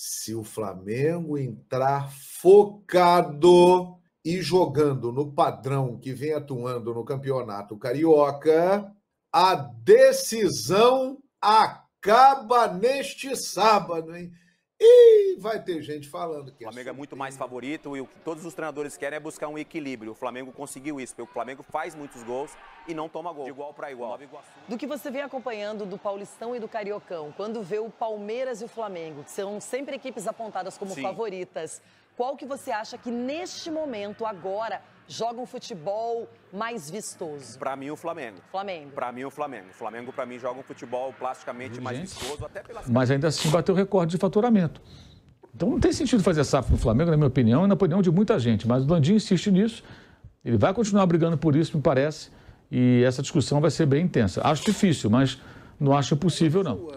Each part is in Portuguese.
Se o Flamengo entrar focado e jogando no padrão que vem atuando no Campeonato Carioca, a decisão acaba neste sábado, hein? E vai ter gente falando que o Flamengo é muito mais favorito e o que todos os treinadores querem é buscar um equilíbrio. O Flamengo conseguiu isso, porque o Flamengo faz muitos gols e não toma gol. De igual para igual. Do que você vem acompanhando do Paulistão e do Cariocão, quando vê o Palmeiras e o Flamengo, que são sempre equipes apontadas como favoritas, qual que você acha que neste momento, agora, joga um futebol mais vistoso? Para mim, o Flamengo. Flamengo. Para mim, o Flamengo. O Flamengo, para mim, joga um futebol plasticamente mais vistoso, até pelas... Mas ainda assim bateu o recorde de faturamento. Então não tem sentido fazer SAF no Flamengo, na minha opinião, e na opinião de muita gente. Mas o Landim insiste nisso, ele vai continuar brigando por isso, me parece, e essa discussão vai ser bem intensa. Acho difícil, mas não acho impossível, não.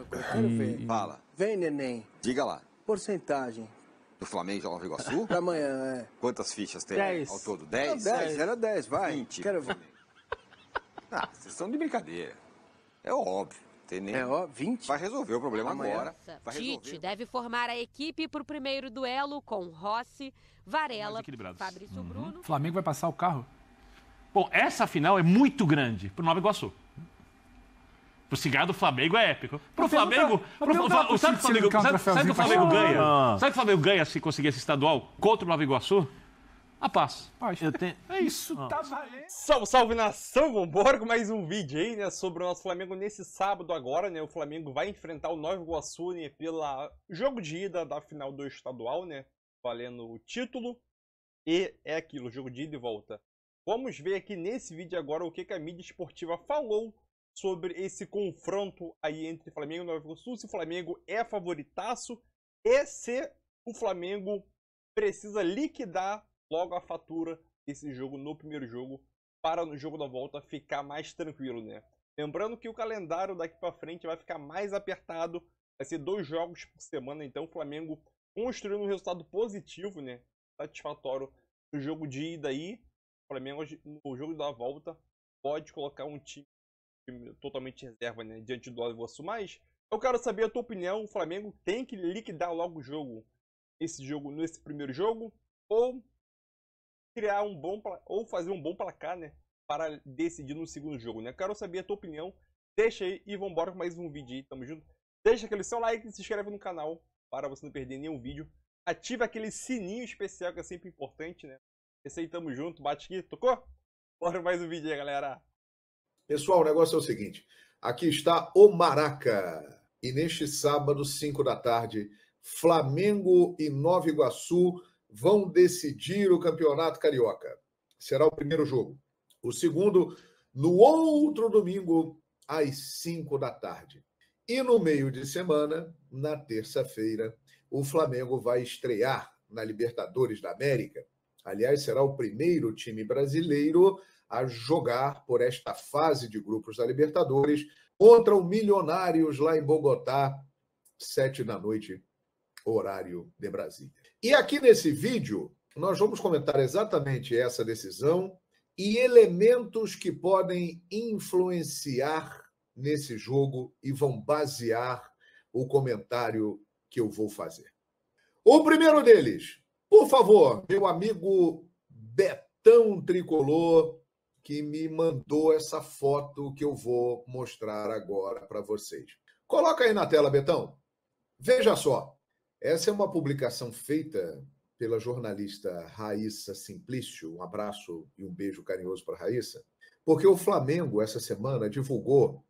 Fala. Vem, neném. Diga lá. Porcentagem. Do Flamengo de Nova Iguaçu? Pra amanhã, é. Quantas fichas tem 10. ao todo? 10? 10, era 10, vai. 20. Quero ver. Ah, vocês estão de brincadeira. É óbvio. Tem nem... É ó, 20. Vai resolver o problema agora. Vai Tite deve formar a equipe para o primeiro duelo com Rossi, Varela, Fabrício Bruno. O Flamengo vai passar o carro? Bom, essa final é muito grande pro Nova Iguaçu. O cigarro do Flamengo é épico. Pro Flamengo... Sabe que o Flamengo ganha? Sabe que o Flamengo ganha se conseguir esse estadual contra o Nova Iguaçu? A paz. É isso, tá valendo. Salve, salve, nação! Vambora com mais um vídeo aí, né, sobre o nosso Flamengo nesse sábado agora, né? O Flamengo vai enfrentar o Nova Iguaçu, né, pela jogo de ida da final do estadual, né? Valendo o título. E é aquilo, jogo de ida e volta. Vamos ver aqui nesse vídeo agora o que a mídia esportiva falou sobre esse confronto aí entre Flamengo e Nova Iguaçu, se o Flamengo é favoritaço e se o Flamengo precisa liquidar logo a fatura desse jogo no primeiro jogo para no jogo da volta ficar mais tranquilo, né? Lembrando que o calendário daqui para frente vai ficar mais apertado, vai ser 2 jogos por semana, então o Flamengo construindo um resultado positivo, né? Satisfatório no jogo de ida aí, o Flamengo no jogo da volta pode colocar um time totalmente reserva, né, diante do Nova Iguaçu, mas eu quero saber a tua opinião. O Flamengo tem que liquidar logo o jogo, nesse primeiro jogo, ou criar ou fazer um bom placar, né, para decidir no segundo jogo, né? Quero saber a tua opinião, deixa aí e vambora com mais um vídeo aí, tamo junto. Deixa aquele seu like e se inscreve no canal para você não perder nenhum vídeo. Ativa aquele sininho especial que é sempre importante, né? Esse aí, tamo junto, bate aqui, tocou? Bora mais um vídeo aí, galera. Pessoal, o negócio é o seguinte, aqui está o Maraca, e neste sábado, 5 da tarde, Flamengo e Nova Iguaçu vão decidir o Campeonato Carioca. Será o primeiro jogo. O segundo, no outro domingo, às 5 da tarde. E no meio de semana, na terça-feira, o Flamengo vai estrear na Libertadores da América. Aliás, será o primeiro time brasileiro a jogar por esta fase de grupos da Libertadores contra o Milionários lá em Bogotá, 7 da noite, horário de Brasília. E aqui nesse vídeo, nós vamos comentar exatamente essa decisão e elementos que podem influenciar nesse jogo e vão basear o comentário que eu vou fazer. O primeiro deles, por favor, meu amigo Betão Tricolor, que me mandou essa foto que eu vou mostrar agora para vocês. Coloca aí na tela, Betão. Veja só, essa é uma publicação feita pela jornalista Raíssa Simplício. Um abraço e um beijo carinhoso para a Raíssa, porque o Flamengo, essa semana, divulgou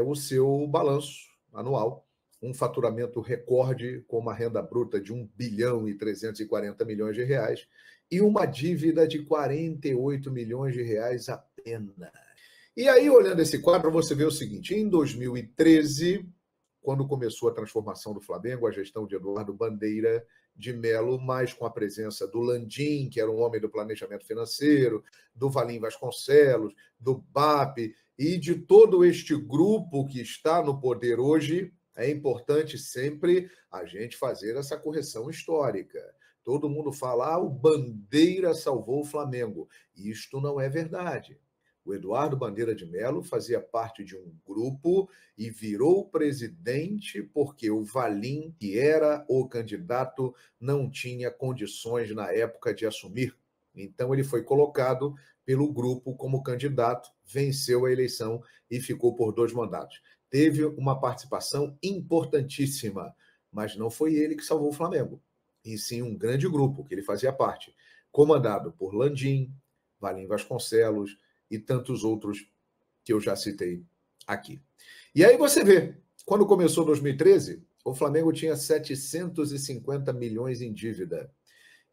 o seu balanço anual, um faturamento recorde com uma renda bruta de 1 bilhão e 340 milhões de reais e uma dívida de 48 milhões de reais apenas. E aí, olhando esse quadro, você vê o seguinte, em 2013, quando começou a transformação do Flamengo, a gestão de Eduardo Bandeira de Melo, mais com a presença do Landim, que era um homem do planejamento financeiro, do Valim Vasconcelos, do BAP e de todo este grupo que está no poder hoje, é importante sempre a gente fazer essa correção histórica. Todo mundo fala, o Bandeira salvou o Flamengo. Isto não é verdade. O Eduardo Bandeira de Mello fazia parte de um grupo e virou presidente porque o Valim, que era o candidato, não tinha condições na época de assumir. Então ele foi colocado pelo grupo como candidato, venceu a eleição e ficou por 2 mandatos. Teve uma participação importantíssima, mas não foi ele que salvou o Flamengo, e sim um grande grupo que ele fazia parte, comandado por Landim, Valim Vasconcelos e tantos outros que eu já citei aqui. E aí você vê, quando começou 2013, o Flamengo tinha 750 milhões em dívida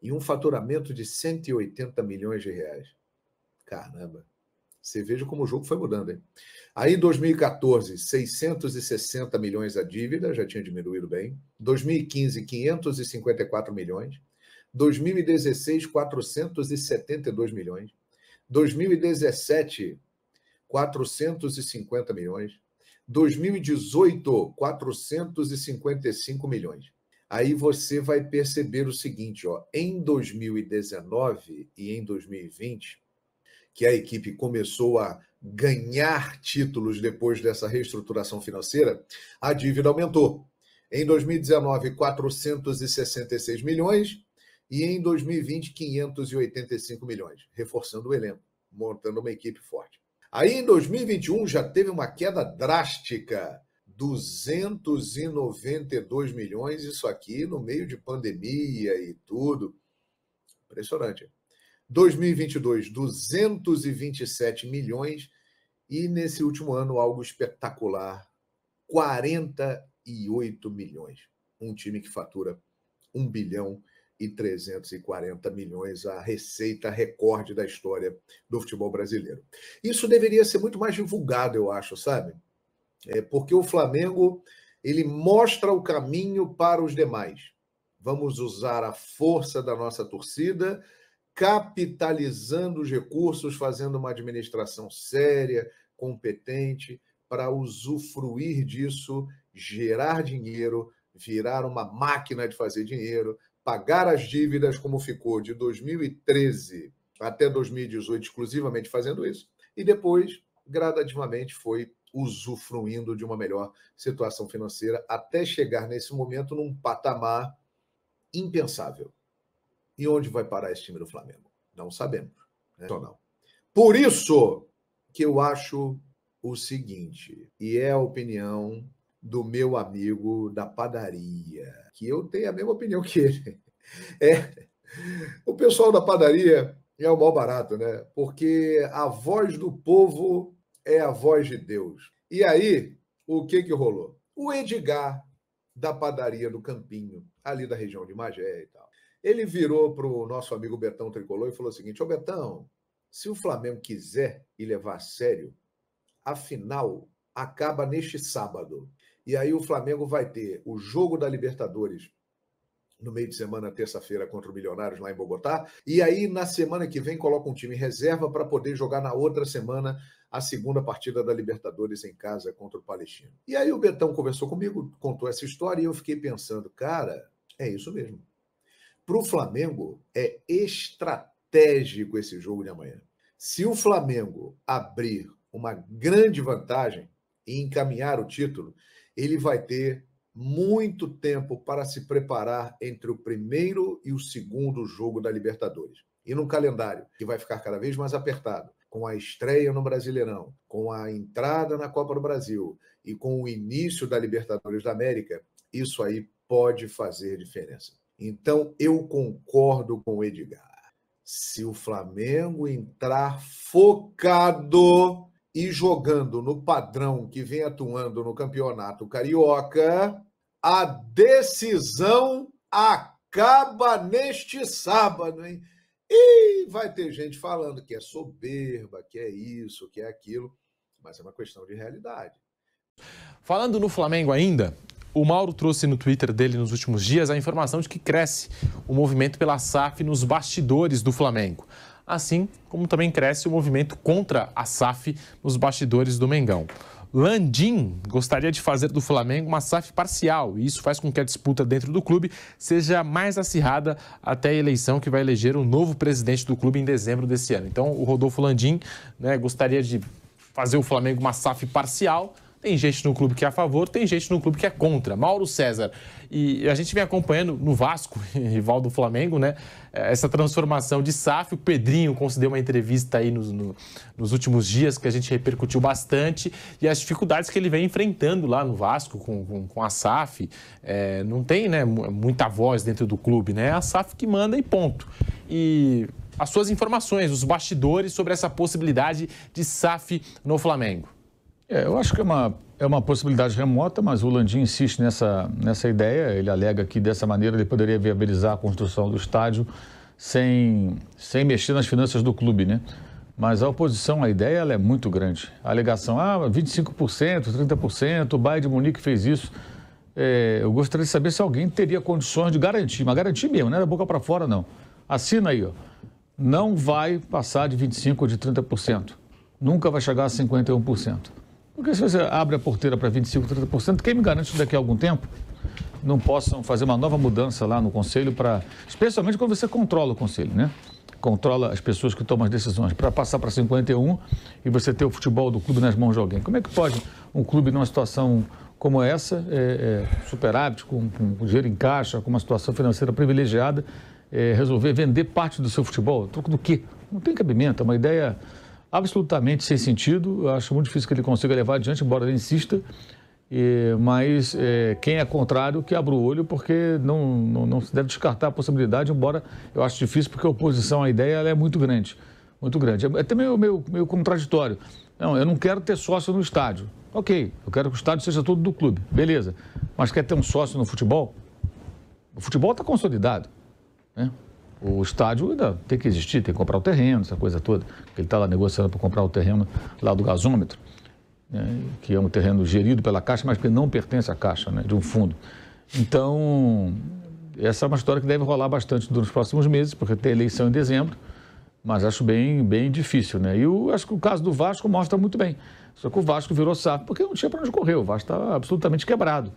e um faturamento de 180 milhões de reais. Caramba, você veja como o jogo foi mudando, hein? Aí, em 2014, 660 milhões a dívida, já tinha diminuído bem. 2015, 554 milhões. 2016, 472 milhões. 2017, 450 milhões. 2018, 455 milhões. Aí você vai perceber o seguinte, ó, em 2019 e em 2020, que a equipe começou a ganhar títulos depois dessa reestruturação financeira, a dívida aumentou. Em 2019, 466 milhões e em 2020, 585 milhões, reforçando o elenco, montando uma equipe forte. Aí, em 2021, já teve uma queda drástica, 292 milhões, isso aqui no meio de pandemia e tudo. Impressionante. 2022, 227 milhões e, nesse último ano, algo espetacular, 48 milhões. Um time que fatura 1 bilhão e 340 milhões, a receita recorde da história do futebol brasileiro. Isso deveria ser muito mais divulgado, eu acho, sabe? Porque o Flamengo, ele mostra o caminho para os demais. Vamos usar a força da nossa torcida, capitalizando os recursos, fazendo uma administração séria, competente, para usufruir disso, gerar dinheiro, virar uma máquina de fazer dinheiro, pagar as dívidas como ficou de 2013 até 2018, exclusivamente fazendo isso, e depois, gradativamente, foi usufruindo de uma melhor situação financeira até chegar nesse momento num patamar impensável. E onde vai parar esse time do Flamengo? Não sabemos. Né? Não. Por isso que eu acho o seguinte, e é a opinião do meu amigo da padaria, que eu tenho a mesma opinião que ele. O pessoal da padaria é o mal barato, né? Porque a voz do povo é a voz de Deus. E aí, o que rolou? O Edgar, da padaria do Campinho, ali da região de Magé e tal, ele virou para o nosso amigo Betão Tricolor e falou o seguinte: ô Betão, se o Flamengo quiser ir levar a sério, a final acaba neste sábado. E aí o Flamengo vai ter o jogo da Libertadores no meio de semana, terça-feira, contra o Milionários, lá em Bogotá. E aí, na semana que vem, coloca um time em reserva para poder jogar na outra semana a segunda partida da Libertadores em casa contra o Palestino. E aí o Betão conversou comigo, contou essa história e eu fiquei pensando, cara, é isso mesmo. Para o Flamengo, é estratégico esse jogo de amanhã. Se o Flamengo abrir uma grande vantagem e encaminhar o título, ele vai ter muito tempo para se preparar entre o primeiro e o segundo jogo da Libertadores. E num calendário que vai ficar cada vez mais apertado, com a estreia no Brasileirão, com a entrada na Copa do Brasil e com o início da Libertadores da América, isso aí pode fazer diferença. Então, eu concordo com o Edgar. Se o Flamengo entrar focado e jogando no padrão que vem atuando no Campeonato Carioca, a decisão acaba neste sábado, hein? E vai ter gente falando que é soberba, que é isso, que é aquilo, mas é uma questão de realidade. Falando no Flamengo ainda, o Mauro trouxe no Twitter dele nos últimos dias a informação de que cresce o movimento pela SAF nos bastidores do Flamengo. Assim como também cresce o movimento contra a SAF nos bastidores do Mengão. Landim gostaria de fazer do Flamengo uma SAF parcial, e isso faz com que a disputa dentro do clube seja mais acirrada até a eleição que vai eleger o novo presidente do clube em dezembro desse ano. Então, o Rodolfo Landim, né, gostaria de fazer o Flamengo uma SAF parcial. Tem gente no clube que é a favor, tem gente no clube que é contra. Mauro César. E a gente vem acompanhando no Vasco, rival do Flamengo, né? Essa transformação de SAF. O Pedrinho concedeu uma entrevista aí nos últimos dias que a gente repercutiu bastante. E as dificuldades que ele vem enfrentando lá no Vasco com a SAF. Não tem, né, muita voz dentro do clube, né? É a SAF que manda e ponto. E as suas informações, os bastidores sobre essa possibilidade de SAF no Flamengo. Eu acho que é uma possibilidade remota, mas o Landim insiste nessa ideia. Ele alega que dessa maneira ele poderia viabilizar a construção do estádio sem mexer nas finanças do clube, né? Mas a oposição à ideia ela é muito grande. A alegação, 25%, 30%, o Bayern de Munique fez isso. Eu gostaria de saber se alguém teria condições de garantir, mas garantir mesmo, não é da boca para fora, não. Assina aí, ó. Não vai passar de 25% ou de 30%. Nunca vai chegar a 51%. Porque se você abre a porteira para 25%, 30%, quem me garante que daqui a algum tempo não possam fazer uma nova mudança lá no Conselho, especialmente quando você controla o Conselho, né? Controla as pessoas que tomam as decisões, para passar para 51% e você ter o futebol do clube nas mãos de alguém. Como é que pode um clube numa situação como essa, superávit, com dinheiro em caixa, com uma situação financeira privilegiada, resolver vender parte do seu futebol? Troco do quê? Não tem cabimento, é uma ideia absolutamente sem sentido. Eu acho muito difícil que ele consiga levar adiante, embora ele insista, mas quem é contrário que abra o olho, porque não se deve descartar a possibilidade, embora eu acho difícil, porque a oposição à ideia ela é muito grande, muito grande. É até meio contraditório. Não, eu não quero ter sócio no estádio. Ok, eu quero que o estádio seja todo do clube, beleza. Mas quer ter um sócio no futebol? O futebol está consolidado, né? O estádio ainda tem que existir, tem que comprar o terreno, essa coisa toda. Ele está lá negociando para comprar o terreno lá do gasômetro, né, que é um terreno gerido pela Caixa, mas que não pertence à Caixa, né, de um fundo. Então, essa é uma história que deve rolar bastante nos próximos meses, porque tem eleição em dezembro, mas acho bem difícil, né? E eu acho que o caso do Vasco mostra muito bem. Só que o Vasco virou SAF porque não tinha para onde correr, o Vasco está absolutamente quebrado.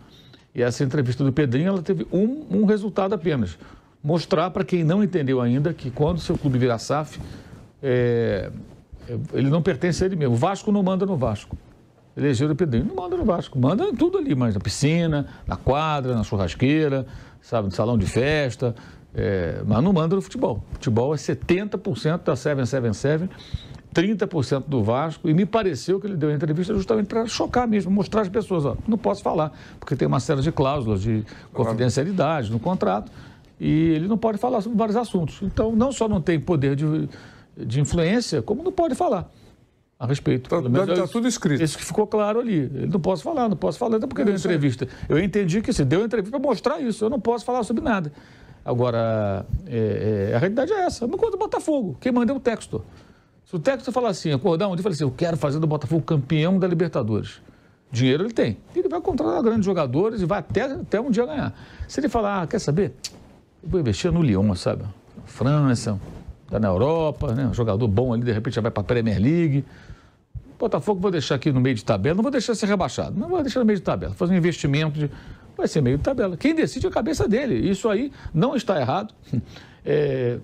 E essa entrevista do Pedrinho, ela teve um resultado apenas. Mostrar para quem não entendeu ainda que quando o seu clube virar SAF, ele não pertence a ele mesmo. O Vasco não manda no Vasco. Elegeram o Pedrinho, não manda no Vasco. Manda em tudo ali, mas na piscina, na quadra, na churrasqueira, sabe, no salão de festa, mas não manda no futebol. O futebol é 70% da 777, 30% do Vasco, e me pareceu que ele deu a entrevista justamente para chocar mesmo, mostrar às pessoas, ó, não posso falar, porque tem uma série de cláusulas de confidencialidade no contrato, e ele não pode falar sobre vários assuntos. Então, não só não tem poder de influência, como não pode falar a respeito. Está tudo escrito. Isso que ficou claro ali. Ele não posso falar, até porque deu entrevista. Eu entendi que se deu entrevista para mostrar isso, eu não posso falar sobre nada. Agora, a realidade é essa. Uma coisa do Botafogo, quem manda é o Textor. Se o Textor falar assim, acordar um dia e falar assim, eu quero fazer do Botafogo campeão da Libertadores. Dinheiro ele tem. Ele vai contratar grandes jogadores e vai até um dia ganhar. Se ele falar, quer saber? Eu vou investir no Lyon, sabe? Na França, tá na Europa, né? Um jogador bom ali, de repente já vai para a Premier League. Botafogo vou deixar aqui no meio de tabela, não vou deixar ser rebaixado, mas vou deixar no meio de tabela. Fazer um investimento, vai ser meio de tabela. Quem decide é a cabeça dele. Isso aí não está errado.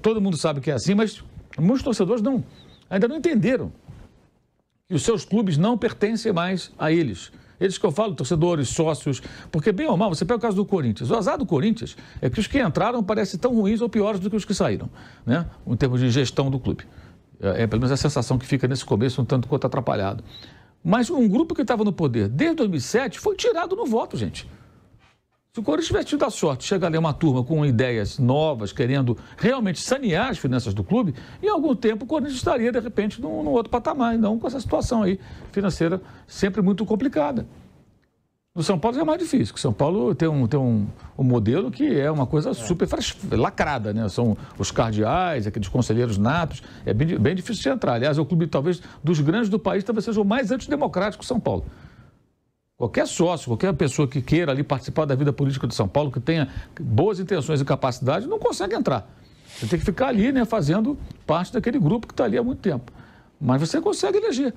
Todo mundo sabe que é assim, mas muitos torcedores ainda não entenderam que os seus clubes não pertencem mais a eles. Eles que eu falo, torcedores, sócios, porque bem ou mal, você pega o caso do Corinthians. O azar do Corinthians é que os que entraram parecem tão ruins ou piores do que os que saíram, né? Em termos de gestão do clube. Pelo menos a sensação que fica nesse começo um tanto quanto atrapalhado. Mas um grupo que estava no poder desde 2007 foi tirado no voto, gente. Se o Corinthians tivesse tido a sorte de chegar ali uma turma com ideias novas, querendo realmente sanear as finanças do clube, em algum tempo o Corinthians estaria, de repente, num outro patamar, e não com essa situação aí financeira sempre muito complicada. No São Paulo é mais difícil, porque o São Paulo tem um modelo que é uma coisa super lacrada, né? São os cardeais, aqueles conselheiros natos, é bem difícil de entrar. Aliás, é o clube, talvez, dos grandes do país, talvez seja o mais antidemocrático, São Paulo. Qualquer sócio, qualquer pessoa que queira ali participar da vida política de São Paulo, que tenha boas intenções e capacidade, não consegue entrar. Você tem que ficar ali, né, fazendo parte daquele grupo que está ali há muito tempo. Mas você consegue eleger.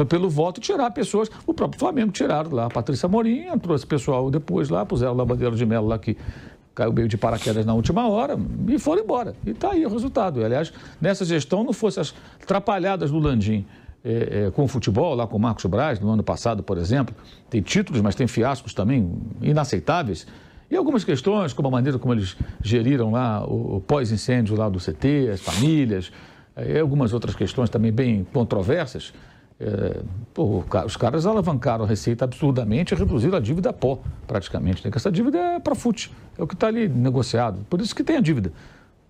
pelo voto, tirar pessoas. O próprio Flamengo tiraram lá a Patrícia Amorim, trouxe pessoal depois lá, puseram lá a Bandeira de Melo lá que caiu meio de paraquedas na última hora e foram embora. E está aí o resultado. Aliás, nessa gestão, não fosse as atrapalhadas do Landim com o futebol, lá com o Marcos Braz, no ano passado, por exemplo, tem títulos, mas tem fiascos também inaceitáveis. E algumas questões, como a maneira como eles geriram lá o pós-incêndio lá do CT, as famílias, e algumas outras questões também bem controversas. Os caras alavancaram a receita absurdamente e reduziram a dívida a pó, praticamente. Que essa dívida é para fute, é o que está ali negociado. Por isso que tem a dívida.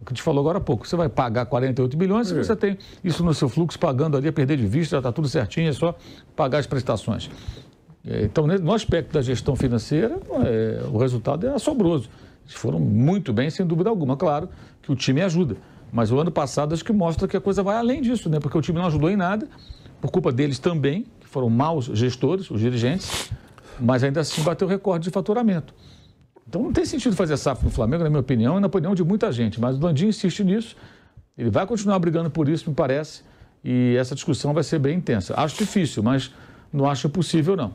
O que a gente falou agora há pouco. Você vai pagar 48 bilhões se você tem isso no seu fluxo pagando ali a perder de vista, já está tudo certinho, é só pagar as prestações. Então, no aspecto da gestão financeira, o resultado é assombroso. Eles foram muito bem, sem dúvida alguma. Claro que o time ajuda, mas o ano passado acho que mostra que a coisa vai além disso, né? Porque o time não ajudou em nada, por culpa deles também, que foram maus gestores, os dirigentes, mas ainda assim bateu recorde de faturamento. Então não tem sentido fazer SAF no Flamengo, na minha opinião, e na opinião de muita gente, mas o Landim insiste nisso, ele vai continuar brigando por isso, me parece, e essa discussão vai ser bem intensa. Acho difícil, mas não acho impossível, não.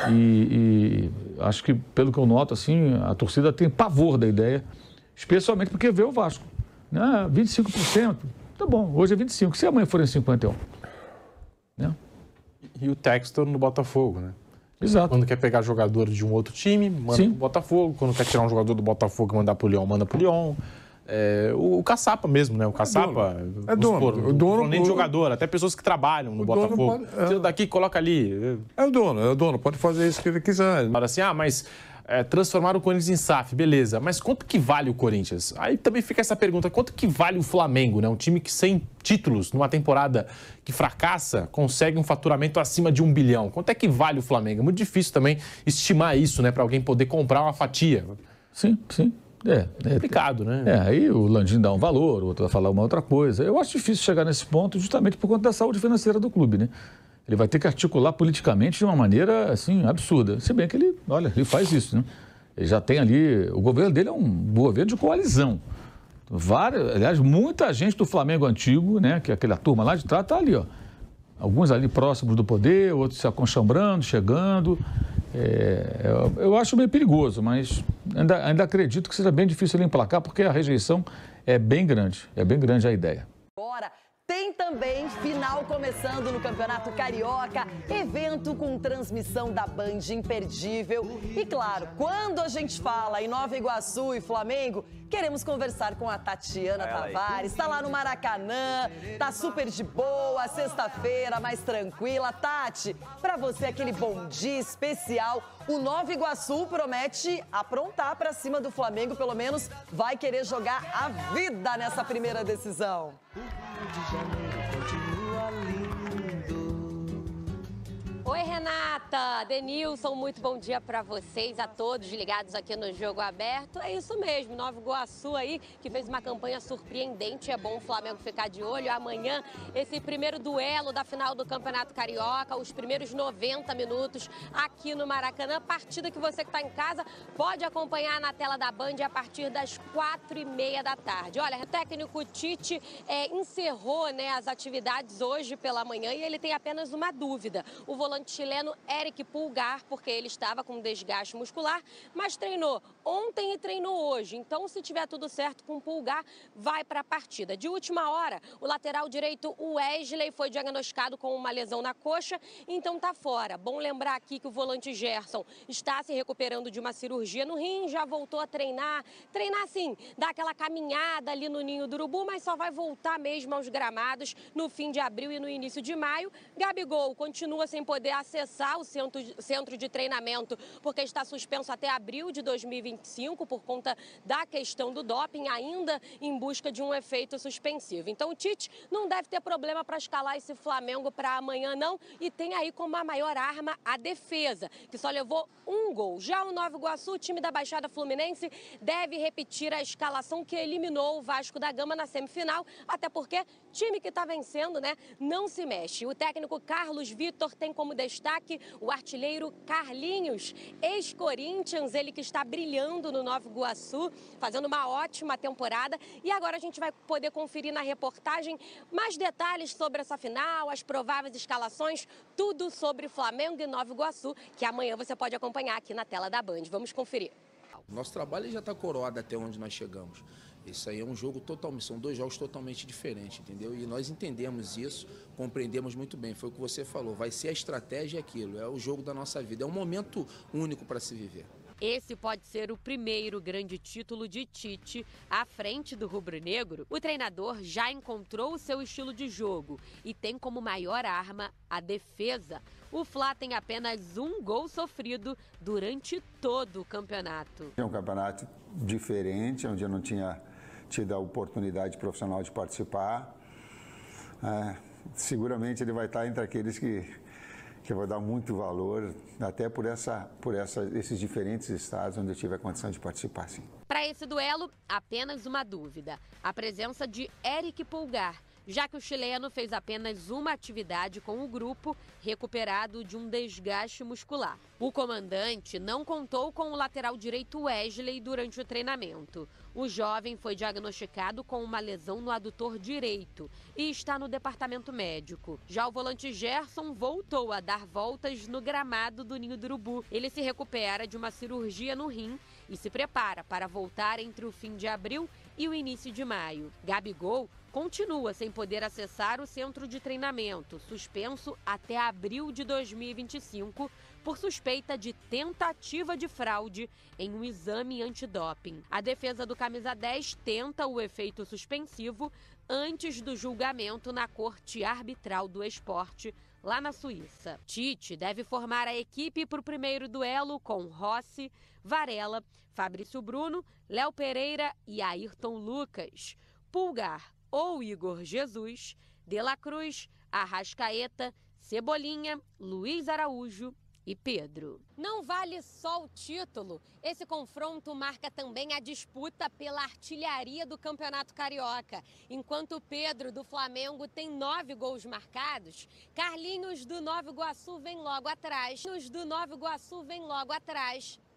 E acho que, pelo que eu noto, assim, a torcida tem pavor da ideia, especialmente porque vê o Vasco. 25%, tá bom, hoje é 25%, se amanhã forem 51%. Né? E o Textor no Botafogo, né? Exato. Quando quer pegar jogador de um outro time, manda pro Botafogo. Quando quer tirar um jogador do Botafogo e mandar pro Lyon, manda pro Lyon. O Caçapa mesmo, né? O Caçapa... É dono. Nem de jogador, até pessoas que trabalham no Botafogo. Tira daqui, coloca ali. É o dono, pode fazer isso que ele quiser. Fala assim, mas... transformar o Corinthians em SAF, beleza, mas quanto que vale o Corinthians? Aí também fica essa pergunta, quanto que vale o Flamengo, né? Um time que sem títulos, numa temporada que fracassa, consegue um faturamento acima de 1 bilhão. Quanto é que vale o Flamengo? É muito difícil também estimar isso, né? Para alguém poder comprar uma fatia. Sim. É complicado, né? Aí o Landim dá um valor, o outro vai falar uma outra coisa. Eu acho difícil chegar nesse ponto justamente por conta da saúde financeira do clube, né? Ele vai ter que articular politicamente de uma maneira, assim, absurda. Se bem que ele faz isso, né? Ele já tem ali... O governo dele é um governo de coalizão. Aliás, muita gente do Flamengo antigo, né? Que é aquela turma lá de trás, está ali, ó. Alguns ali próximos do poder, outros se aconchambrando, chegando. Eu acho meio perigoso, mas ainda acredito que seja bem difícil ele emplacar, porque a rejeição é bem grande. É bem grande a ideia. Tem também final começando no Campeonato Carioca, evento com transmissão da Band imperdível. E claro, quando a gente fala em Nova Iguaçu e Flamengo, queremos conversar com a Tatiana Tavares. Está lá no Maracanã, tá super de boa, sexta-feira mais tranquila. Tati, para você aquele bom dia especial. O Nova Iguaçu promete aprontar para cima do Flamengo, pelo menos vai querer jogar a vida nessa primeira decisão. Oi, Renata, Denilson, muito bom dia para vocês, a todos ligados aqui no Jogo Aberto. É isso mesmo, Nova Iguaçu aí, que fez uma campanha surpreendente. É bom o Flamengo ficar de olho. Amanhã, esse primeiro duelo da final do Campeonato Carioca, os primeiros 90 minutos aqui no Maracanã. Partida que você que está em casa pode acompanhar na tela da Band a partir das 4h30 da tarde. Olha, o técnico Tite encerrou, né, as atividades hoje pela manhã e ele tem apenas uma dúvida. O volante chileno Eric Pulgar, porque ele estava com desgaste muscular, mas treinou ontem e treinou hoje. Então, se tiver tudo certo com o Pulgar, vai para a partida. De última hora, o lateral direito Wesley foi diagnosticado com uma lesão na coxa, então tá fora. Bom lembrar aqui que o volante Gerson está se recuperando de uma cirurgia no rim, já voltou a treinar sim, dar aquela caminhada ali no Ninho do Urubu, mas só vai voltar mesmo aos gramados no fim de abril e no início de maio. Gabigol continua sem poder acessar o centro de treinamento, porque está suspenso até abril de 2025 por conta da questão do doping, ainda em busca de um efeito suspensivo. Então o Tite não deve ter problema para escalar esse Flamengo para amanhã, não, e tem aí como a maior arma a defesa, que só levou um gol. Já o Nova Iguaçu, o time da Baixada Fluminense, deve repetir a escalação que eliminou o Vasco da Gama na semifinal, até porque time que está vencendo, né, não se mexe. O técnico Carlos Vitor tem como destaque o artilheiro Carlinhos, ex-Corinthians, ele que está brilhando no Nova Iguaçu, fazendo uma ótima temporada. E agora a gente vai poder conferir na reportagem mais detalhes sobre essa final, as prováveis escalações, tudo sobre Flamengo e Nova Iguaçu, que amanhã você pode acompanhar aqui na tela da Band. Vamos conferir. Nosso trabalho já está coroado até onde nós chegamos. Isso aí é um jogo totalmente, são dois jogos totalmente diferentes, entendeu? E nós entendemos isso, compreendemos muito bem. Foi o que você falou, vai ser a estratégia aquilo, é o jogo da nossa vida, é um momento único para se viver. Esse pode ser o primeiro grande título de Tite à frente do rubro-negro. O treinador já encontrou o seu estilo de jogo e tem como maior arma a defesa. O Fla tem apenas um gol sofrido durante todo o campeonato. É um campeonato diferente, onde eu não tinha tido a oportunidade profissional de participar. Seguramente ele vai estar entre aqueles que eu vou dar muito valor, até por esses diferentes estados onde eu tive a condição de participar, sim. Para esse duelo, apenas uma dúvida: a presença de Eric Pulgar, já que o chileno fez apenas uma atividade com o grupo, recuperado de um desgaste muscular. O comandante não contou com o lateral direito Wesley durante o treinamento. O jovem foi diagnosticado com uma lesão no adutor direito e está no departamento médico. Já o volante Gerson voltou a dar voltas no gramado do Ninho do Urubu. Ele se recupera de uma cirurgia no rim e se prepara para voltar entre o fim de abril e o início de maio. Gabigol continua sem poder acessar o centro de treinamento, suspenso até abril de 2025, por suspeita de tentativa de fraude em um exame antidoping. A defesa do camisa 10 tenta o efeito suspensivo antes do julgamento na Corte Arbitral do Esporte, lá na Suíça. Tite deve formar a equipe para o primeiro duelo com Rossi, Varela, Fabrício Bruno, Léo Pereira e Ayrton Lucas. Pulgar ou Igor Jesus, De La Cruz, Arrascaeta, Cebolinha, Luiz Araújo e Pedro. Não vale só o título. Esse confronto marca também a disputa pela artilharia do Campeonato Carioca. Enquanto Pedro, do Flamengo, tem 9 gols marcados, Carlinhos, do Nova Iguaçu, vem logo atrás.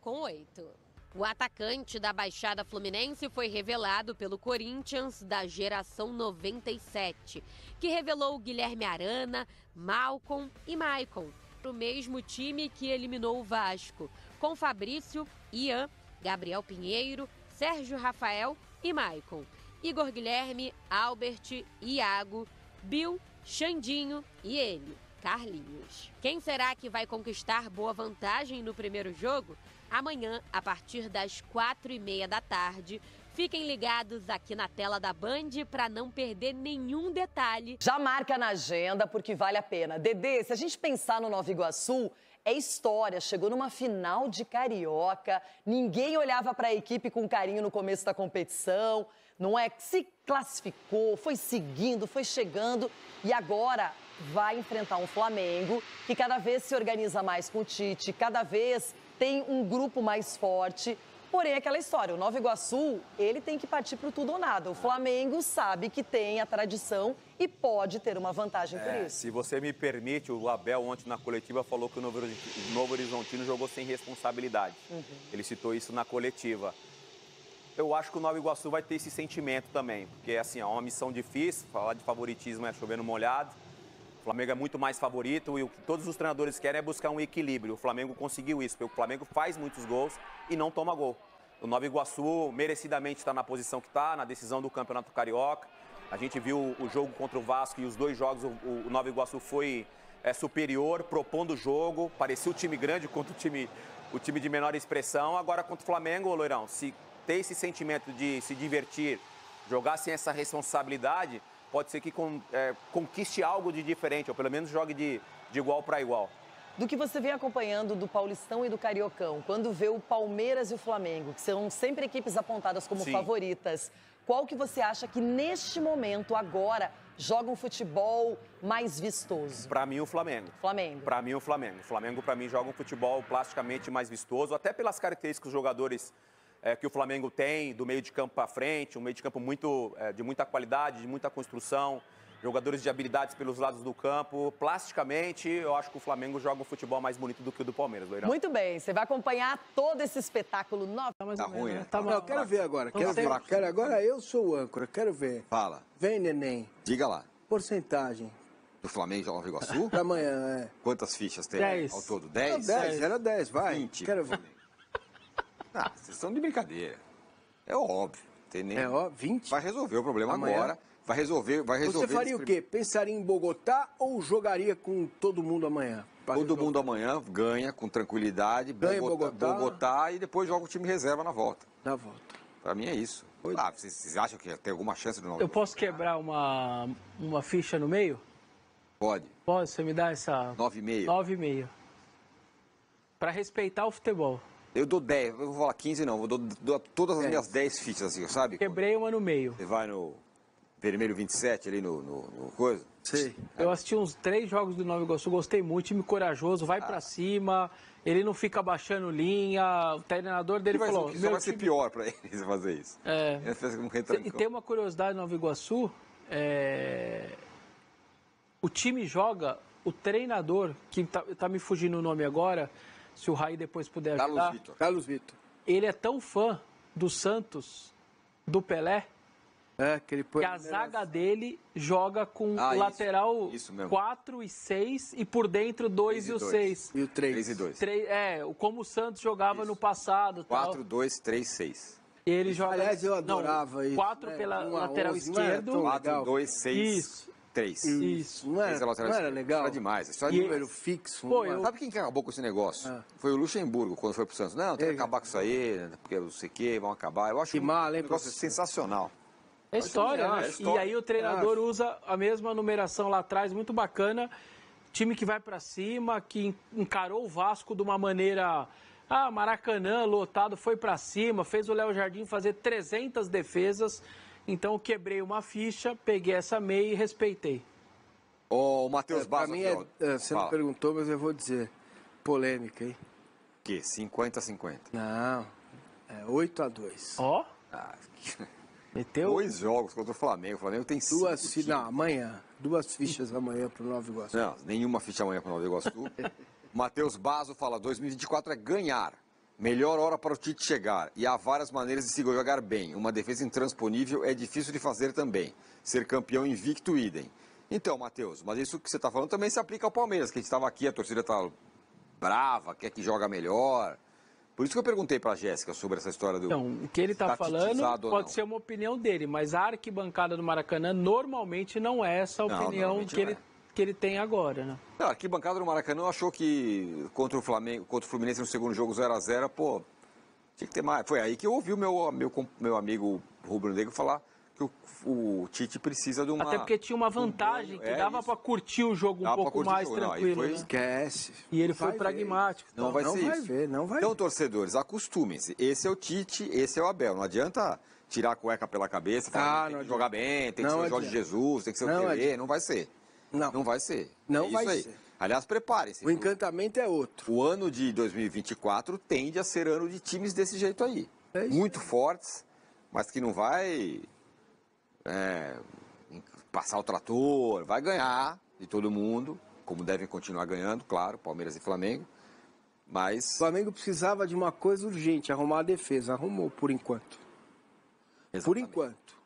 Com 8. O atacante da Baixada Fluminense foi revelado pelo Corinthians da geração 97, que revelou Guilherme Arana, Malcom e Maicon, o mesmo time que eliminou o Vasco, com Fabrício, Ian, Gabriel Pinheiro, Sérgio Rafael e Maicon, Igor Guilherme, Albert, Iago, Bill, Xandinho e ele, Carlinhos. Quem será que vai conquistar boa vantagem no primeiro jogo? Amanhã, a partir das 4h30 da tarde. Fiquem ligados aqui na tela da Band para não perder nenhum detalhe. Já marca na agenda, porque vale a pena. Dedê, se a gente pensar no Nova Iguaçu, é história. Chegou numa final de Carioca, ninguém olhava para a equipe com carinho no começo da competição, não é? Se classificou, foi seguindo, foi chegando e agora vai enfrentar um Flamengo que cada vez se organiza mais com o Tite, cada vez tem um grupo mais forte. Porém, aquela história, o Nova Iguaçu, ele tem que partir para o tudo ou nada. O Flamengo sabe que tem a tradição e pode ter uma vantagem por isso. Se você me permite, o Abel ontem na coletiva falou que o Novo Horizontino jogou sem responsabilidade. Ele citou isso na coletiva. Eu acho que o Nova Iguaçu vai ter esse sentimento também, porque assim, é uma missão difícil, falar de favoritismo é chover no molhado. O Flamengo é muito mais favorito e o que todos os treinadores querem é buscar um equilíbrio. O Flamengo conseguiu isso, porque o Flamengo faz muitos gols e não toma gol. O Nova Iguaçu merecidamente está na posição que está, na decisão do Campeonato Carioca. A gente viu o jogo contra o Vasco e os 2 jogos o Nova Iguaçu foi superior, propondo o jogo. Parecia o time grande contra o time de menor expressão. Agora contra o Flamengo, Loirão, se ter esse sentimento de se divertir, jogar sem essa responsabilidade, pode ser que conquiste algo de diferente, ou pelo menos jogue de igual para igual. Do que você vem acompanhando do Paulistão e do Cariocão, quando vê o Palmeiras e o Flamengo, que são sempre equipes apontadas como favoritas, qual que você acha que neste momento, agora, joga um futebol mais vistoso? Para mim, o Flamengo. Flamengo. Para mim, o Flamengo. O Flamengo, para mim, joga um futebol plasticamente mais vistoso, até pelas características dos jogadores que o Flamengo tem, do meio de campo para frente, um meio de campo de muita qualidade, de muita construção. jogadores de habilidades pelos lados do campo. Plasticamente, eu acho que o Flamengo joga um futebol mais bonito do que o do Palmeiras, Loirão. Muito bem, você vai acompanhar todo esse espetáculo. Tá ruim, né? Não, eu quero ver agora. Agora eu sou o âncora, quero ver. Fala. Vem, neném. Diga lá. Porcentagem. Do Flamengo de Nova Iguaçu? Pra amanhã, é. Quantas fichas tem 10. ao todo? 10? 10, era 10, vai. 20. Quero ver. Ah, vocês estão de brincadeira. É óbvio. Tem nem... É óbvio, 20? Vai resolver o problema Amanhã? agora. Vai resolver. Você faria o quê? Pensaria em Bogotá ou jogaria com todo mundo amanhã? Todo mundo amanhã ganha com tranquilidade. Ganha Bogotá e depois joga o time reserva na volta. Na volta. Pra mim é isso. Ah, vocês acham que tem alguma chance do Nova Eu posso quebrar uma ficha no meio? Pode. Pode, você me dá essa... 9,5. 9,5. Pra respeitar o futebol. Eu dou 10, eu vou falar 15 não, eu dou todas as minhas 10 fichas, assim, sabe? Quebrei uma no meio. Você vai no vermelho 27 ali no coisa? Sim. Eu assisti uns 3 jogos do Nova Iguaçu, gostei muito, time corajoso, vai pra cima, ele não fica baixando linha, o treinador dele falou... Só vai ser pior pra eles fazer isso. É. E tem uma curiosidade no Nova Iguaçu, o time joga, o treinador, que tá me fugindo o nome agora, se o Raí depois puder ajudar. Carlos Vitor. Ele é tão fã do Santos, do Pelé, que a zaga dele joga com lateral isso mesmo. 4 e 6 e por dentro 2 e o 6. E o 3. 3 e 2. Como o Santos jogava no passado. 4, 2 3, 6. Ele joga... Aliás, eu adorava isso. 4 pela lateral esquerdo. 4, 2, 6, Isso. 3. Isso. Não era legal? Era demais. Isso Número fixo. Sabe quem que acabou com esse negócio? Foi o Luxemburgo, quando foi pro Santos. Não, tem que acabar com isso aí, porque não sei o quê, vão acabar. Eu acho um negócio sensacional. É história, né? E aí o treinador usa a mesma numeração lá atrás, muito bacana. Time que vai pra cima, que encarou o Vasco de uma maneira... Maracanã, lotado, foi pra cima, fez o Léo Jardim fazer 300 defesas... Então eu quebrei uma ficha, peguei essa meia e respeitei. O Matheus Basso. Pra mim, você não perguntou, mas eu vou dizer. Polêmica, hein? Que? 50-50. Não, é 8-2. Ó. Meteu 2 jogos contra o Flamengo. O Flamengo tem 5 times. Não, amanhã. 2 fichas amanhã pro Nova Iguaçu. Não, nenhuma ficha amanhã pro Nova Iguaçu. Matheus Basso fala, 2024 é ganhar. Melhor hora para o Tite chegar, e há várias maneiras de se jogar bem. Uma defesa intransponível é difícil de fazer também. Ser campeão invicto, idem. Então, Matheus, mas isso que você está falando também se aplica ao Palmeiras, que a gente estava aqui, a torcida está brava, quer que joga melhor. Por isso que eu perguntei para a Jéssica sobre essa história do... Então, o que ele está falando pode ser uma opinião dele, mas a arquibancada do Maracanã normalmente não é essa opinião que ele tem agora, né? Não, a arquibancada do Maracanã achou que contra o Flamengo, contra o Fluminense no segundo jogo 0-0, pô, tinha que ter mais. Foi aí que eu ouvi o meu amigo rubro-negro falar que o Tite precisa de uma... Até porque tinha uma vantagem, que dava para curtir o jogo um pouco mais tranquilo, né? Esquece. E ele foi pragmático. Não vai ser isso. Não vai ver. Então, torcedores, acostumem-se. Esse é o Tite, esse é o Abel. Não adianta tirar a cueca pela cabeça, falar tem que jogar bem, tem que ser o Jorge Jesus, tem que ser o Pelé, não vai ser. Não vai ser. Não vai ser. Aliás, preparem-se. O encantamento é outro. O ano de 2024 tende a ser ano de times desse jeito aí. Muito fortes, mas que não vai passar o trator, vai ganhar de todo mundo, como devem continuar ganhando, claro, Palmeiras e Flamengo. Mas... O Flamengo precisava de uma coisa urgente, arrumar a defesa. Arrumou, por enquanto. Exatamente. Por enquanto.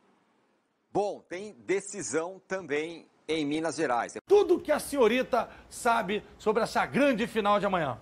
Bom, tem decisão também em Minas Gerais. Tudo que a senhorita sabe sobre essa grande final de amanhã.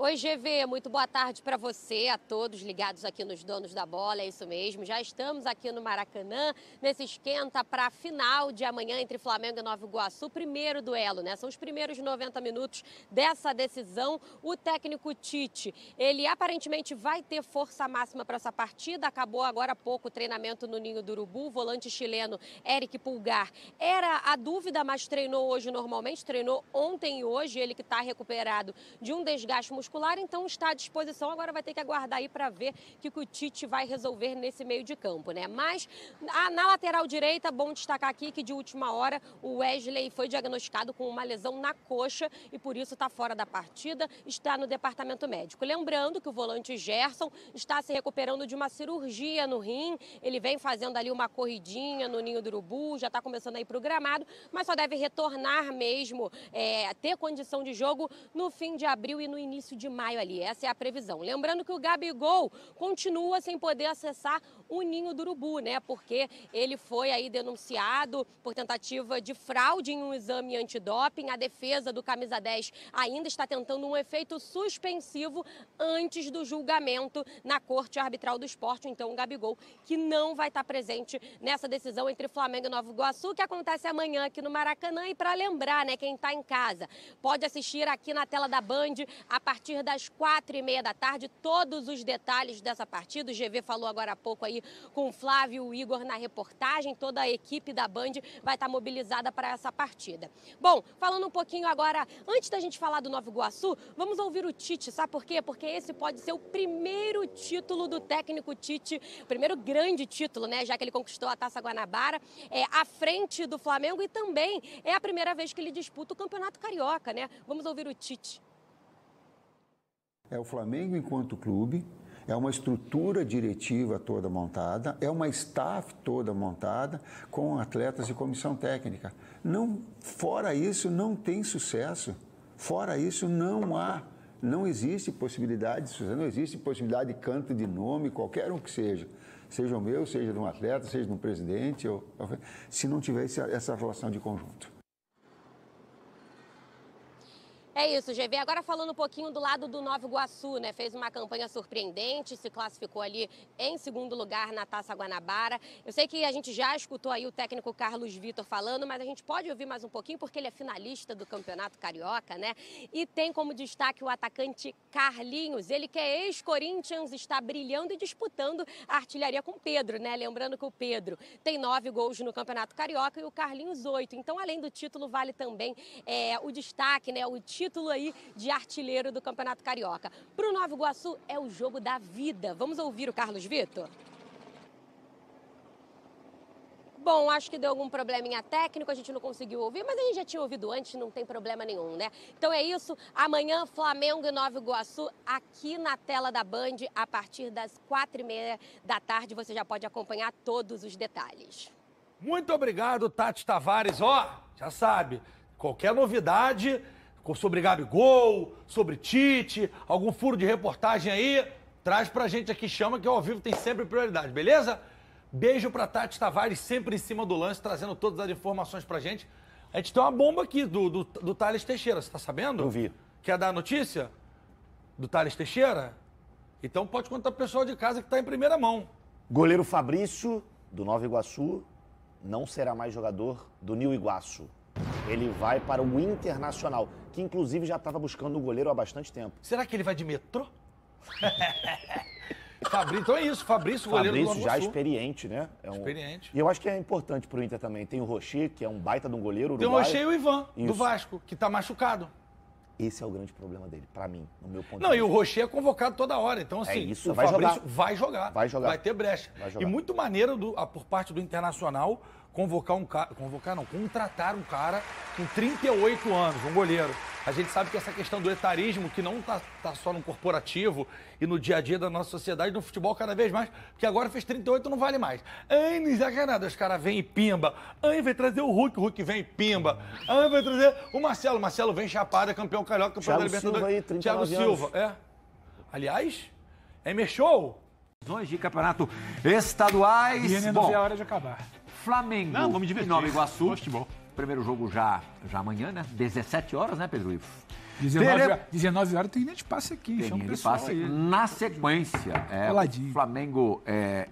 Oi, GV, muito boa tarde para você, a todos ligados aqui nos Donos da Bola, é isso mesmo. Já estamos aqui no Maracanã, nesse esquenta para a final de amanhã entre Flamengo e Nova Iguaçu. Primeiro duelo, né? São os primeiros 90 minutos dessa decisão. O técnico Tite, ele aparentemente vai ter força máxima para essa partida. Acabou agora há pouco o treinamento no Ninho do Urubu. O volante chileno Eric Pulgar era a dúvida, mas treinou hoje normalmente. Treinou ontem e hoje, ele que está recuperado de um desgaste muscular muscular, então está à disposição. Agora vai ter que aguardar aí para ver o que o Tite vai resolver nesse meio de campo, né? Mas na lateral direita, bom destacar aqui que de última hora o Wesley foi diagnosticado com uma lesão na coxa e por isso está fora da partida, está no departamento médico. Lembrando que o volante Gerson está se recuperando de uma cirurgia no rim, ele vem fazendo ali uma corridinha no Ninho do Urubu, já está começando a ir para o gramado, mas só deve retornar mesmo, ter condição de jogo no fim de abril e no início de maio ali, essa é a previsão. Lembrando que o Gabigol continua sem poder acessar o Ninho do Urubu, né, porque ele foi aí denunciado por tentativa de fraude em um exame antidoping, a defesa do camisa 10 ainda está tentando um efeito suspensivo antes do julgamento na Corte Arbitral do Esporte, então o Gabigol que não vai estar presente nessa decisão entre Flamengo e Nova Iguaçu, que acontece amanhã aqui no Maracanã. E para lembrar, né, quem está em casa, pode assistir aqui na tela da Band a partir das 4h30 da tarde, todos os detalhes dessa partida. O GV falou agora há pouco aí com o Flávio e o Igor na reportagem, toda a equipe da Band vai estar mobilizada para essa partida. Bom, falando um pouquinho agora, antes da gente falar do Nova Iguaçu, vamos ouvir o Tite, sabe por quê? Porque esse pode ser o primeiro título do técnico Tite, o primeiro grande título, né, já que ele conquistou a Taça Guanabara, à frente do Flamengo, e também é a primeira vez que ele disputa o Campeonato Carioca, né? Vamos ouvir o Tite. É o Flamengo enquanto clube, é uma estrutura diretiva toda montada, é uma staff toda montada com atletas e comissão técnica. Não, fora isso, não tem sucesso. Fora isso, não existe possibilidade de sucesso, não existe possibilidade de canto de nome, qualquer um que seja. Seja o meu, seja de um atleta, seja de um presidente, se não tiver essa relação de conjunto. É isso, GV. Agora falando um pouquinho do lado do Nova Iguaçu, né? Fez uma campanha surpreendente, se classificou ali em segundo lugar na Taça Guanabara. Eu sei que a gente já escutou aí o técnico Carlos Vitor falando, mas a gente pode ouvir mais um pouquinho porque ele é finalista do Campeonato Carioca, né? E tem como destaque o atacante Carlinhos, ele que é ex-Corinthians, está brilhando e disputando a artilharia com o Pedro, né? Lembrando que o Pedro tem 9 gols no Campeonato Carioca e o Carlinhos 8. Então, além do título, vale também o destaque, né? O título aí de artilheiro do Campeonato Carioca. Para o Nova Iguaçu é o jogo da vida. Vamos ouvir o Carlos Vitor? Bom, acho que deu algum probleminha técnico, a gente não conseguiu ouvir, mas a gente já tinha ouvido antes, não tem problema nenhum, né? Então é isso, amanhã Flamengo e Nova Iguaçu aqui na tela da Band, a partir das 4h30 da tarde, você já pode acompanhar todos os detalhes. Muito obrigado, Tati Tavares. Ó, já sabe, qualquer novidade sobre Gabigol, sobre Tite, algum furo de reportagem aí, traz pra gente aqui, chama que ao vivo tem sempre prioridade, beleza? Beijo pra Tati Tavares, sempre em cima do lance, trazendo todas as informações pra gente. A gente tem uma bomba aqui do Thales Teixeira, você tá sabendo? Não vi. Quer dar a notícia do Thales Teixeira? Então pode contar pro pessoal de casa que tá em primeira mão. Goleiro Fabrício, do Nova Iguaçu, não será mais jogador do New Iguaçu. Ele vai para o Internacional, que inclusive já estava buscando um goleiro há bastante tempo. Será que ele vai de metrô? Fabrício, então é isso, Fabrício, goleiro do Nova Iguaçu. Já experiente, né? Experiente. E eu acho que é importante pro Inter também. Tem o Rocher, que é um baita de um goleiro uruguaio. Tem o Rocher e o Ivan, isso. Do Vasco, que tá machucado. Esse é o grande problema dele, pra mim, no meu ponto de vista. Não, e o Rocher é convocado toda hora, então assim, isso, o Fabrício vai jogar. Vai ter brecha. Vai e muito maneiro por parte do Internacional contratar um cara com 38 anos, um goleiro. A gente sabe que essa questão do etarismo, que não tá só no corporativo e no dia a dia da nossa sociedade, no futebol cada vez mais, porque agora fez 38 não vale mais. Não exagera nada, os caras vêm e pimba. Vai trazer o Hulk vem e pimba. Vai trazer o Marcelo vem chapado, é campeão carioca, campeão da Libertadores. Thiago Silva, Aliás, Show. De campeonato estaduais. E não vê a hora de acabar. Flamengo e Nova Iguaçu. Primeiro jogo já amanhã, né? 17 horas, né, Pedro Ivo? 19 horas tem linha de passe aqui. Tem linha de passe na sequência. O Flamengo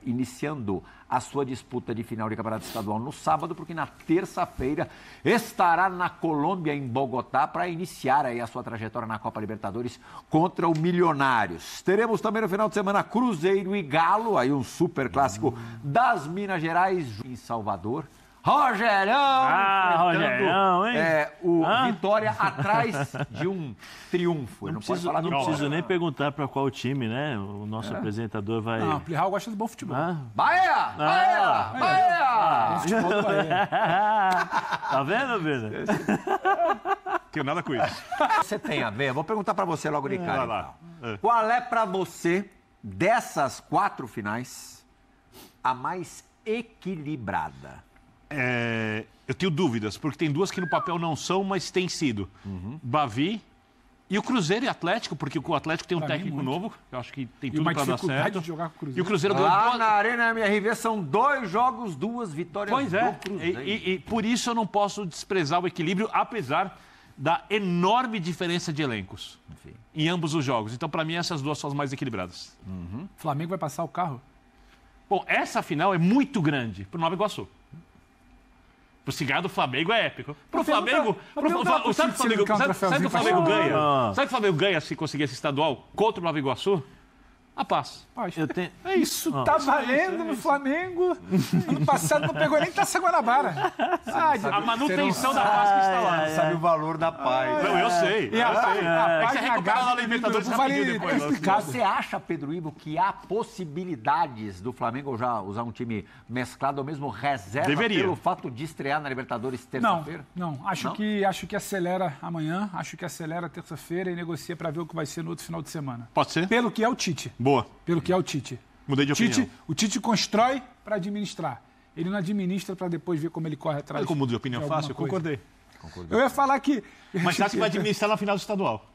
iniciando a sua disputa de final de campeonato estadual no sábado, porque na terça-feira estará na Colômbia, em Bogotá, para iniciar aí a sua trajetória na Copa Libertadores contra o Milionários. Teremos também no final de semana Cruzeiro e Galo, aí um super clássico das Minas Gerais em Salvador. Rogerão! Rogerão, hein? O Vitória atrás de um triunfo. Não preciso nem perguntar para qual time, né? O nosso apresentador vai... Não, o Plihal gosta do bom futebol. Bahia! Bahia! Futebol do Bahia. Tá vendo, Bena? Tenho nada com isso. Você tem a ver? Vou perguntar para você logo de cara. Vai lá. Então. Qual é para você, dessas 4 finais, a mais equilibrada? Eu tenho dúvidas, porque tem 2 que no papel não são, mas têm sido. Bavi e o Cruzeiro e Atlético, porque o Atlético tem um técnico novo, eu acho que tem tudo para dar certo. De jogar com o Cruzeiro. E o Cruzeiro lá na Arena MRV são 2 jogos, 2 vitórias do Cruzeiro. E por isso eu não posso desprezar o equilíbrio, apesar da enorme diferença de elencos em ambos os jogos. Então, para mim, essas 2 são as mais equilibradas. O Flamengo vai passar o carro? Bom, essa final é muito grande para o Nova Iguaçu. Pro cigarro do Flamengo é épico. Pro Flamengo... Sabe que o Flamengo ganha? Sabe que o Flamengo ganha se conseguir esse estadual contra o Nova Iguaçu? A paz. Isso tá valendo no Flamengo. Ano passado não pegou nem Taça Guanabara. A manutenção da paz que está lá. Sabe o valor da paz. Não, eu sei. E a paz você recupera na Libertadores rapidinho depois. Você acha, Pedro Ivo, que há possibilidades do Flamengo já usar um time mesclado ou mesmo reserva pelo fato de estrear na Libertadores terça-feira? Não. Acho que acelera amanhã, acho que acelera terça-feira e negocia para ver o que vai ser no outro final de semana. Pode ser? Pelo que é o Tite. Boa. Pelo que é o Tite. Mudei de opinião. O Tite constrói para administrar. Ele não administra para depois ver como ele corre atrás. Como muda de opinião fácil, eu concordei. Eu ia falar que... Mas já que vai administrar na final do estadual.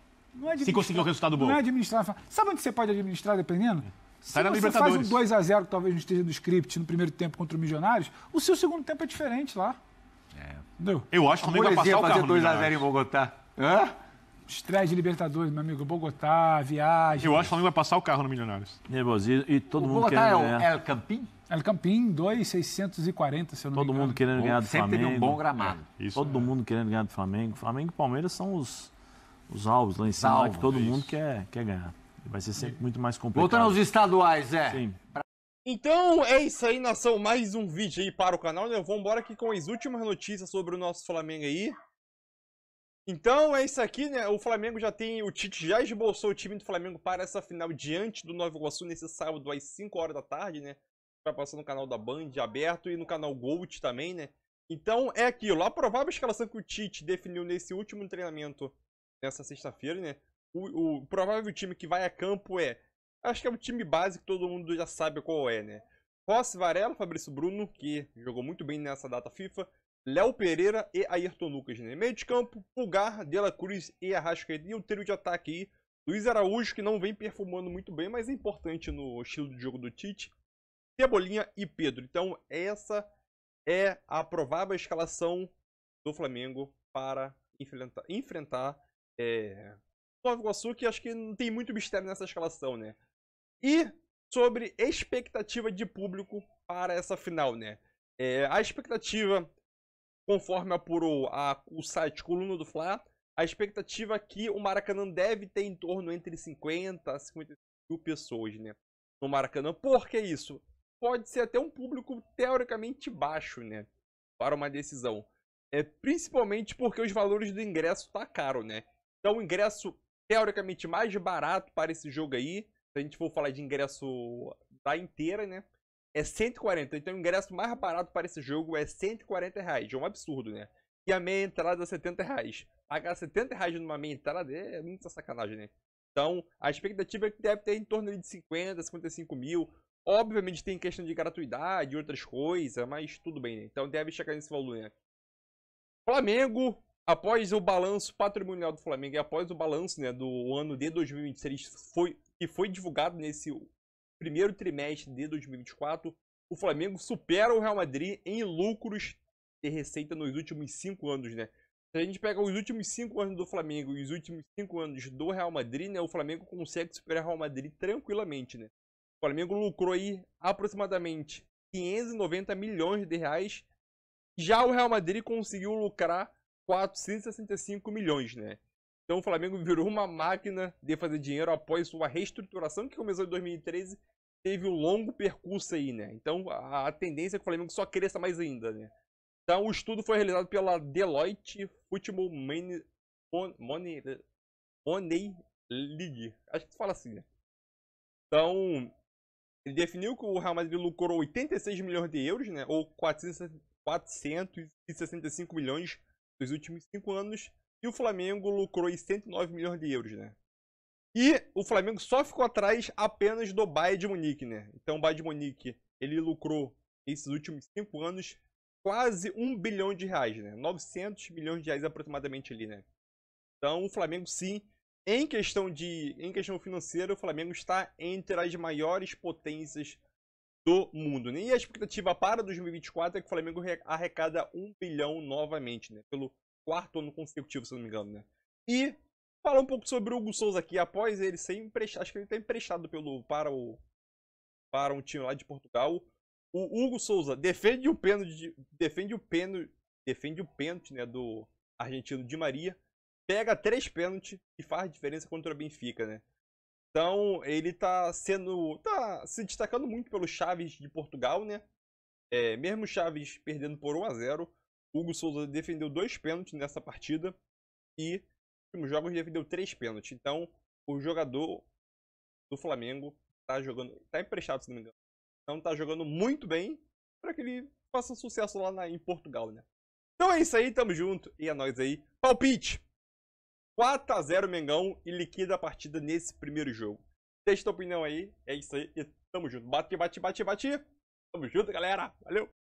Se conseguir um resultado bom. Não é administrar. Sabe onde você pode administrar dependendo? Sai na você Libertadores. faz um 2-0 que talvez não esteja no script no primeiro tempo contra o Milionários, o seu segundo tempo é diferente lá. Entendeu? Eu acho que o Flamengo vai passar o carro fazer 2-0 em Bogotá. Estreia de Libertadores, meu amigo. Bogotá, viagem. Eu acho que o Flamengo vai passar o carro no Milionários. E todo mundo Bogotá querendo ganhar. ganhar. El Campín? El Campín, 2,640, se eu não me engano. Todo mundo querendo ganhar do Flamengo. Sempre tem um bom gramado. Todo mundo querendo ganhar do Flamengo. Flamengo e Palmeiras são os alvos lá em cima, lá que todo mundo quer ganhar. Vai ser sempre muito mais complicado. Voltando aos estaduais, Sim. Então é isso aí, nação. Mais um vídeo aí para o canal, né? Vamos embora aqui com as últimas notícias sobre o nosso Flamengo aí. Então é isso aqui, né? O Flamengo o Tite já esbolsou o time do Flamengo para essa final diante do Nova Iguaçu nesse sábado às 5 horas da tarde, né? Vai passar no canal da Band aberto e no canal Gold também, né? Então é aquilo, a provável escalação que o Tite definiu nesse último treinamento nessa sexta-feira, né? O provável time que vai a campo acho que é o time básico que todo mundo já sabe qual é, né? Rossi, Varela, Fabrício Bruno, que jogou muito bem nessa data FIFA, Léo Pereira e Ayrton Lucas, né? Meio de campo, Pulgar, De La Cruz e Arrascaeta. E o trio de ataque aí, Luiz Araújo, que não vem perfumando muito bem, mas é importante no estilo de jogo do Tite, Cebolinha e Pedro. Então essa é a provável escalação do Flamengo para enfrentar Nova Iguaçu, que acho que não tem muito mistério nessa escalação, né? E sobre expectativa de público para essa final, né? A expectativa, conforme apurou o site Coluna do Fla, a expectativa é que o Maracanã deve ter em torno entre 50 a 55 mil pessoas, né? No Maracanã. Por que isso? Pode ser até um público teoricamente baixo, né? Para uma decisão. Principalmente porque os valores do ingresso tá caro, né? Então o ingresso teoricamente mais barato para esse jogo aí, se a gente for falar de ingresso da inteira, né? É 140. Então o ingresso mais barato para esse jogo é R$140. É um absurdo, né? E a meia entrada é R$70. Pagar R$70 numa meia entrada é muita sacanagem, né? Então a expectativa é que deve ter em torno de 50, 55 mil. Obviamente tem questão de gratuidade e outras coisas, mas tudo bem, né? Então deve chegar nesse valor, né? Flamengo, após o balanço patrimonial do Flamengo e após o balanço, né, do ano de 2023, que foi divulgado nesse primeiro trimestre de 2024, o Flamengo supera o Real Madrid em lucros de receita nos últimos 5 anos, né? Se a gente pega os últimos 5 anos do Flamengo e os últimos 5 anos do Real Madrid, né, o Flamengo consegue superar o Real Madrid tranquilamente, né? O Flamengo lucrou aí aproximadamente 590 milhões de reais. Já o Real Madrid conseguiu lucrar 465 milhões, né? Então o Flamengo virou uma máquina de fazer dinheiro após sua reestruturação que começou em 2013. Teve um longo percurso aí, né? Então a tendência é que o Flamengo só cresça mais ainda, né? Então, o estudo foi realizado pela Deloitte Football Money League. Acho que tu fala assim, né? Então, ele definiu que o Real Madrid lucrou 86 milhões de euros, né? Ou 465 milhões nos últimos 5 anos. E o Flamengo lucrou 109 milhões de euros, né? E o Flamengo só ficou atrás apenas do Bayern de Munique, né? Então o Bayern de Munique, ele lucrou esses últimos 5 anos quase 1 bilhão de reais, né? 900 milhões de reais aproximadamente ali, né? Então o Flamengo sim, em questão financeira, o Flamengo está entre as maiores potências do mundo, né? E a expectativa para 2024 é que o Flamengo arrecada 1 bilhão novamente, né? Pelo 4º ano consecutivo, se não me engano, né? E falar um pouco sobre o Hugo Souza aqui, após ele ser emprestado, acho que ele está emprestado para um time lá de Portugal. O Hugo Souza defende o pênalti, né, do argentino Di Maria, pega 3 pênaltis e faz diferença contra o Benfica, né? Então, ele tá se destacando muito pelo Chaves de Portugal, né? Mesmo o Chaves perdendo por 1-0, o Hugo Souza defendeu 2 pênaltis nessa partida e nos últimos jogos defendeu 3 pênaltis. Então, o jogador do Flamengo tá emprestado, se não me engano. Então, tá jogando muito bem para que ele faça sucesso lá em Portugal, né? Então é isso aí, tamo junto e é nóis aí. Palpite! 4-0 Mengão e liquida a partida nesse primeiro jogo. Deixa tua opinião aí, é isso aí e tamo junto. Bate. Tamo junto, galera. Valeu!